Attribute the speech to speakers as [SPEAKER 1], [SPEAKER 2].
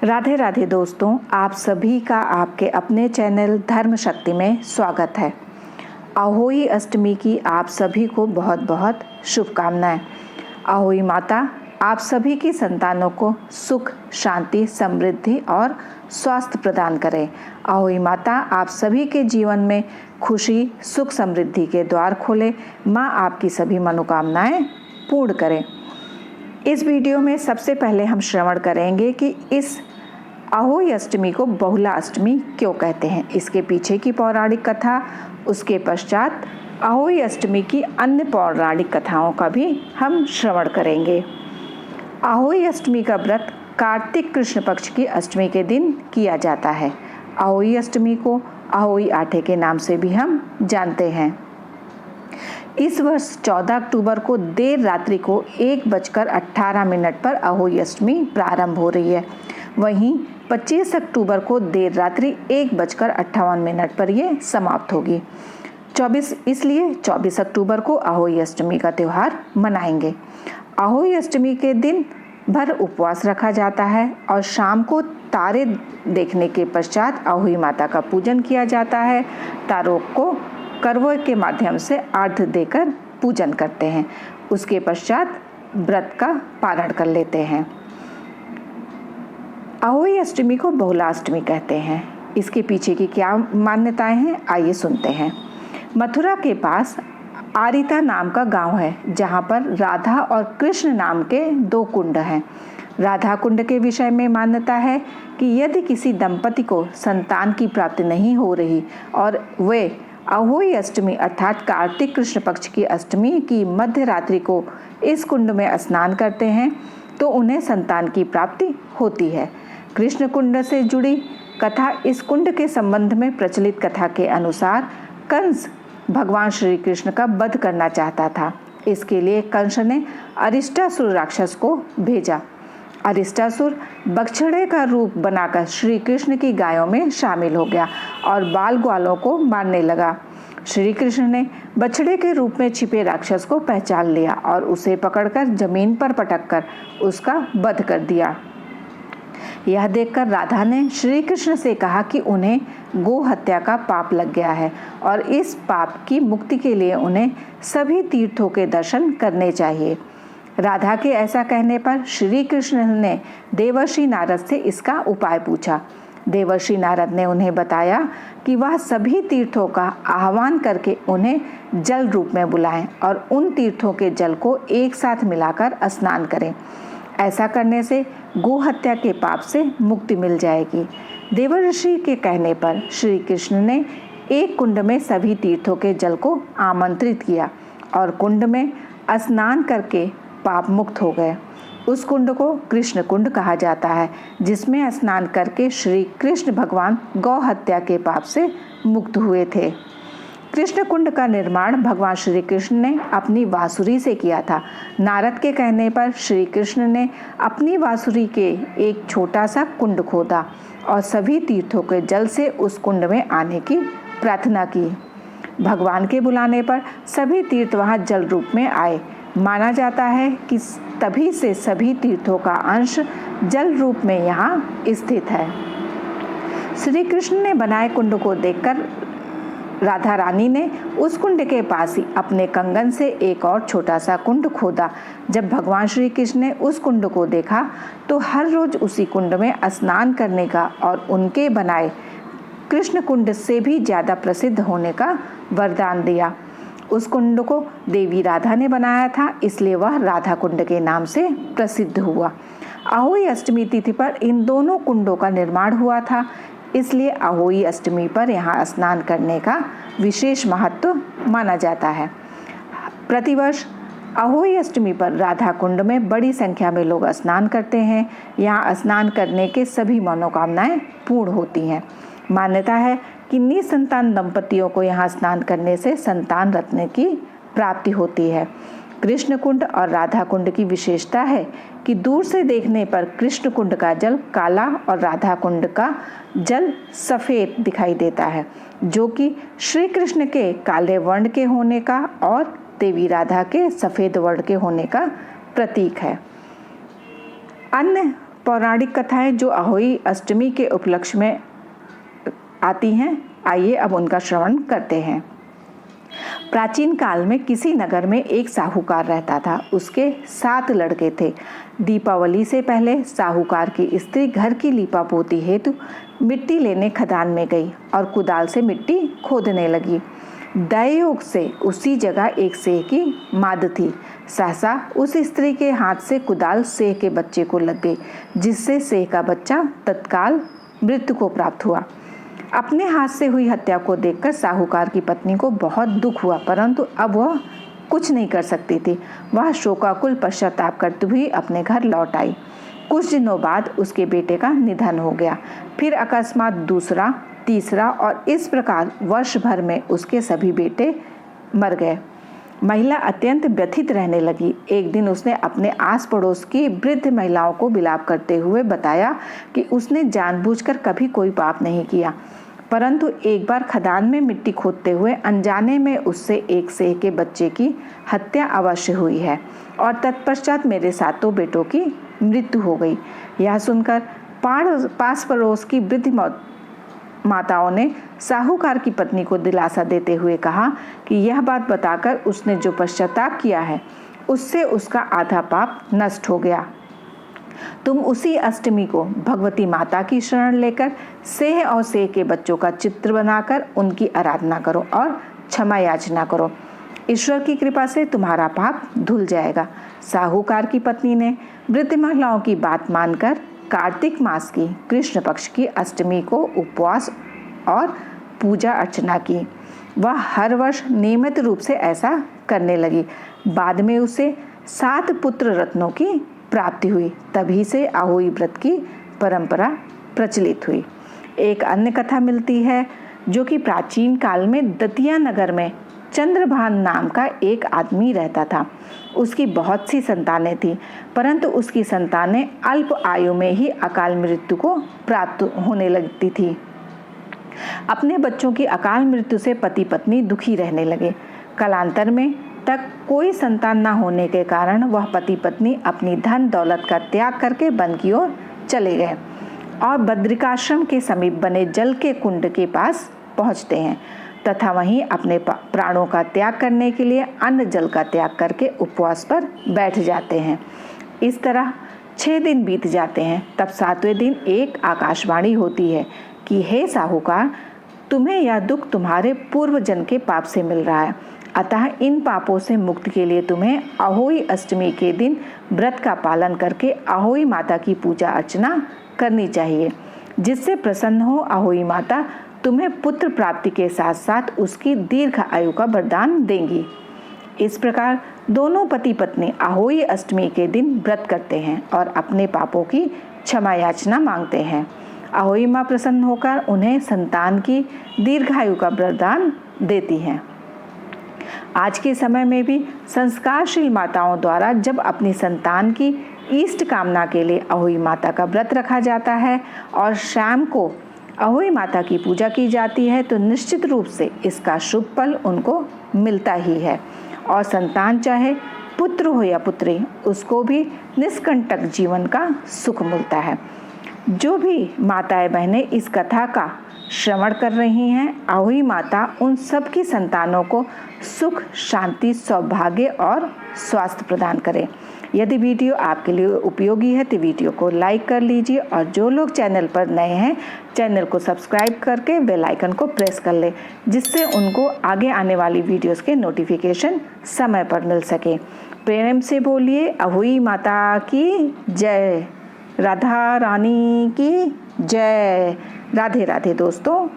[SPEAKER 1] राधे राधे दोस्तों, आप सभी का आपके अपने चैनल धर्म शक्ति में स्वागत है। अहोई अष्टमी की आप सभी को बहुत बहुत शुभकामनाएं। अहोई माता आप सभी की संतानों को सुख, शांति, समृद्धि और स्वास्थ्य प्रदान करें। अहोई माता आप सभी के जीवन में खुशी, सुख, समृद्धि के द्वार खोले। माँ आपकी सभी मनोकामनाएं पूर्ण करें। इस वीडियो में सबसे पहले हम श्रवण करेंगे कि इस अहोई अष्टमी को बहुला अष्टमी क्यों कहते हैं, इसके पीछे की पौराणिक कथा। उसके पश्चात अहोई अष्टमी की अन्य पौराणिक कथाओं का भी हम श्रवण करेंगे। अहोई अष्टमी का व्रत कार्तिक कृष्ण पक्ष की अष्टमी के दिन किया जाता है। अहोई अष्टमी को अहोई आठे के नाम से भी हम जानते हैं। इस वर्ष 14 अक्टूबर को देर रात्रि को 1:18 पर अहोई अष्टमी प्रारंभ हो रही है। वहीं 25 अक्टूबर को देर रात्रि 1:58 पर यह समाप्त होगी। 24 अक्टूबर को अहोई अष्टमी का त्यौहार मनाएंगे। अहोई अष्टमी के दिन भर उपवास रखा जाता है और शाम को तारे देखने के पश्चात अहोई माता का पूजन किया जाता है। तारों को करवा के माध्यम से अर्घ्य देकर पूजन करते हैं। उसके पश्चात व्रत का पारण कर लेते हैं। अहोई अष्टमी को बहुला अष्टमी कहते हैं। इसके पीछे की क्या मान्यताएं हैं, आइए सुनते हैं। मथुरा के पास आरिता नाम का गांव है, जहां पर राधा और कृष्ण नाम के 2 कुंड हैं। राधा कुंड के विषय में मान्यता है कि यदि किसी दंपति को संतान की प्राप्ति नहीं हो रही और वे अहोई अष्टमी अर्थात कार्तिक कृष्ण पक्ष की अष्टमी की मध्य रात्रि को इस कुंड में स्नान करते हैं तो उन्हें संतान की प्राप्ति होती है। कृष्ण कुंड से जुड़ी कथा। इस कुंड के संबंध में प्रचलित कथा के अनुसार कंस भगवान श्री कृष्ण का वध करना चाहता था। इसके लिए कंस ने अरिष्टासुर राक्षस को भेजा। अरिष्टासुर बछड़े का रूप बनाकर श्री कृष्ण की गायों में शामिल हो गया और बाल ग्वालों को मारने लगा। श्री कृष्ण ने बछड़े के रूप में छिपे राक्षस को पहचान लिया और उसे पकड़कर जमीन पर पटककर उसका वध कर दिया। यह देखकर राधा ने श्री कृष्ण से कहा कि उन्हें गो हत्या का पाप लग गया है और इस पाप की मुक्ति के लिए उन्हें सभी तीर्थों के दर्शन करने चाहिए। राधा के ऐसा कहने पर श्री कृष्ण ने देवर्षि नारद से इसका उपाय पूछा। देवर्षि नारद ने उन्हें बताया कि वह सभी तीर्थों का आह्वान करके उन्हें जल रूप में बुलाएं और उन तीर्थों के जल को एक साथ मिलाकर स्नान करें। ऐसा करने से गो हत्या के पाप से मुक्ति मिल जाएगी। देवर्षि के कहने पर श्री कृष्ण ने एक कुंड में सभी तीर्थों के जल को आमंत्रित किया और कुंड में स्नान करके पाप मुक्त हो गए। उस कुंड को कृष्ण कुंड कहा जाता है, जिसमें स्नान करके श्री कृष्ण भगवान गौ हत्या के पाप से मुक्त हुए थे। कृष्ण कुंड का निर्माण भगवान श्री कृष्ण ने अपनी बांसुरी से किया था। नारद के कहने पर श्री कृष्ण ने अपनी बांसुरी के एक छोटा सा कुंड खोदा और सभी तीर्थों के जल से उस कुंड में आने की प्रार्थना की। भगवान के बुलाने पर सभी तीर्थ वहां जल रूप में आए। माना जाता है कि तभी से सभी तीर्थों का अंश जल रूप में यहाँ स्थित है। श्री कृष्ण ने बनाए कुंड को देखकर राधा रानी ने उस कुंड के पास ही अपने कंगन से एक और छोटा सा कुंड खोदा। जब भगवान श्री कृष्ण ने उस कुंड को देखा तो हर रोज उसी कुंड में स्नान करने का और उनके बनाए कृष्ण कुंड से भी ज़्यादा प्रसिद्ध होने का वरदान दिया। उस कुंड को देवी राधा ने बनाया था, इसलिए वह राधा कुंड के नाम से प्रसिद्ध हुआ। अहोई अष्टमी तिथि पर इन दोनों कुंडों का निर्माण हुआ था, इसलिए अहोई अष्टमी पर यहाँ स्नान करने का विशेष महत्व माना जाता है। प्रतिवर्ष अहोई अष्टमी पर राधा कुंड में बड़ी संख्या में लोग स्नान करते हैं। यहाँ स्नान करने के सभी मनोकामनाएं पूर्ण होती हैं। मान्यता है कि निसंतान दंपतियों को यहाँ स्नान करने से संतान रत्न की प्राप्ति होती है। कृष्ण कुंड और राधा कुंड की विशेषता है कि दूर से देखने पर कृष्ण कुंड का जल काला और राधा कुंड का जल सफ़ेद दिखाई देता है, जो कि श्री कृष्ण के काले वर्ण के होने का और देवी राधा के सफ़ेद वर्ण के होने का प्रतीक है। अन्य पौराणिक कथाएं जो अहोई अष्टमी के उपलक्ष्य में आती हैं, आइए अब उनका श्रवण करते हैं। प्राचीन काल में किसी नगर में एक साहूकार रहता था। उसके 7 लड़के थे। दीपावली से पहले साहूकार की स्त्री घर की लीपापोती हेतु मिट्टी लेने खदान में गई और कुदाल से मिट्टी खोदने लगी। दयोग से उसी जगह एक सेह की माद थी। सहसा उस स्त्री के हाथ से कुदाल सेह के बच्चे को लग गई, जिससे सेह का बच्चा तत्काल मृत्यु को प्राप्त हुआ। अपने हाथ से हुई हत्या को देखकर साहूकार की पत्नी को बहुत दुख हुआ, परंतु अब वह कुछ नहीं कर सकती थी। वह शोकाकुल पश्चाताप करते हुए अपने घर लौट आई। कुछ दिनों बाद उसके बेटे का निधन हो गया। फिर अकस्मात दूसरा, तीसरा और इस प्रकार वर्ष भर में उसके सभी बेटे मर गए। महिला अत्यंत व्यथित रहने लगी। एक दिन उसने अपने आस पड़ोस की वृद्ध महिलाओं को विलाप करते हुए बताया कि उसने जानबूझकर कभी कोई पाप नहीं किया, परंतु एक बार खदान में मिट्टी खोदते हुए अनजाने में उससे एक सेह के बच्चे की हत्या अवश्य हुई है और तत्पश्चात मेरे 7 बेटों की मृत्यु हो गई। यह सुनकर पास पड़ोस की वृद्ध माताओं ने साहूकार की पत्नी को दिलासा देते हुए कहा कि यह बात बताकर उसने जो पश्चाताप किया है उससे उसका आधा पाप नष्ट हो गया। तुम उसी अष्टमी को भगवती माता की शरण लेकर सेह और सेह के बच्चों का चित्र बनाकर उनकी आराधना करो और क्षमा याचना करो। ईश्वर की कृपा से तुम्हारा पाप धुल जाएगा। साहूकार की पत्नी ने वृद्ध महिलाओं की बात मानकर कार्तिक मास की कृष्ण पक्ष की अष्टमी को उपवास और पूजा अर्चना की। वह हर वर्ष नियमित रूप से ऐसा करने लगी। बाद में उसे 7 पुत्र रत्नों की प्राप्ति हुई। तभी से अहोई व्रत की परंपरा प्रचलित हुई। एक अन्य कथा मिलती है जो कि प्राचीन काल में दतिया नगर में चंद्रभान नाम का एक आदमी रहता था। उसकी बहुत सी संतानें थीं, परंतु उसकी संतानें अल्प आयु में ही अकाल मृत्यु को प्राप्त होने लगती थी। अपने बच्चों की अकाल मृत्यु से पति पत्नी दुखी रहने लगे। कालांतर में तक कोई संतान न होने के कारण वह पति पत्नी अपनी धन दौलत का त्याग करके वन की ओर चले गए और बद्रिकाश्रम के समीप बने जल के कुंड के पास पहुंचते हैं तथा वहीं अपने प्राणों का त्याग करने के लिए अन्न जल का त्याग करके उपवास पर बैठ जाते हैं। इस तरह 6 दिन बीत जाते हैं। तब 7वें दिन एक आकाशवाणी होती है कि हे साहूकार, तुम्हें यह दुख तुम्हारे पूर्व जन्म के पाप से मिल रहा है, अतः इन पापों से मुक्ति के लिए तुम्हें अहोई अष्टमी के दिन व्रत का पालन करके अहोई माता की पूजा अर्चना करनी चाहिए, जिससे प्रसन्न हो अहोई माता तुम्हें पुत्र प्राप्ति के साथ साथ उसकी दीर्घ आयु का वरदान देंगी। इस प्रकार दोनों पति पत्नी अहोई अष्टमी के दिन व्रत करते हैं और अपने पापों की क्षमा याचना मांगते हैं। अहोई माँ प्रसन्न होकर उन्हें संतान की दीर्घायु का वरदान देती हैं। आज के समय में भी संस्कारशील माताओं द्वारा जब अपनी संतान की इष्ट कामना के लिए अहोई माता का व्रत रखा जाता है और शाम को अहोई माता की पूजा की जाती है तो निश्चित रूप से इसका शुभ फल उनको मिलता ही है और संतान चाहे पुत्र हो या पुत्री, उसको भी निष्कंटक जीवन का सुख मिलता है। जो भी माताएं बहनें इस कथा का श्रवण कर रही हैं, अहोई माता उन सब की संतानों को सुख, शांति, सौभाग्य और स्वास्थ्य प्रदान करें। यदि वीडियो आपके लिए उपयोगी है तो वीडियो को लाइक कर लीजिए और जो लोग चैनल पर नए हैं चैनल को सब्सक्राइब करके बेल आइकन को प्रेस कर लें, जिससे उनको आगे आने वाली वीडियोस के नोटिफिकेशन समय पर मिल सके। प्रेम से बोलिए अहोई माता की जय, राधा रानी की जय। राधे राधे दोस्तों।